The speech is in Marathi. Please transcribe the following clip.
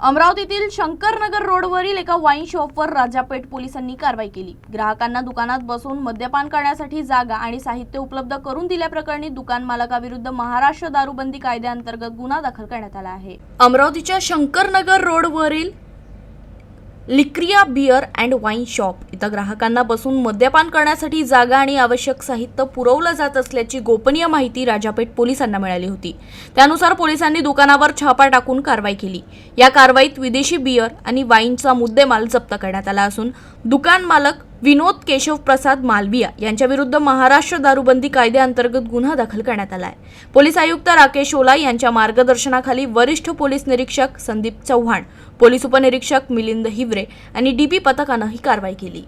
अमरावतीतील शंकरनगर रोडवरील एका वाईन शॉपवर राजापेठ पोलिसांनी कारवाई केली। ग्राहकांना दुकानात बसून मद्यपान करण्यासाठी जागा आणि साहित्य उपलब्ध करून दिल्याप्रकरणी दुकान मालकाविरुद्ध महाराष्ट्र दारूबंदी कायद्याअंतर्गत गुन्हा दाखल करण्यात आला आहे। अमरावतीच्या शंकरनगर रोडवरील लिक्रिया बियर अँड वाईन शॉप इथं ग्राहकांना बसून मद्यपान करण्यासाठी जागा आणि आवश्यक साहित्य पुरवलं जात असल्याची गोपनीय माहिती राजापेठ पोलिसांना मिळाली होती। त्यानुसार पोलिसांनी दुकानावर छापा टाकून कारवाई केली। या कारवाईत विदेशी बियर आणि वाईनचा मुद्देमाल जप्त करण्यात आला असून दुकान मालक विनोद केशव प्रसाद मालविया यांच्याविरुद्ध महाराष्ट्र दारूबंदी कायद्याअंतर्गत गुन्हा दाखल करण्यात आला आहे। पोलीस आयुक्त राकेश ओला यांच्या मार्गदर्शनाखाली वरिष्ठ पोलीस निरीक्षक संदीप चव्हाण, पोलीस उपनिरीक्षक मिलिंद हिवरे आणि डीपी पथकानं ही कारवाई केली।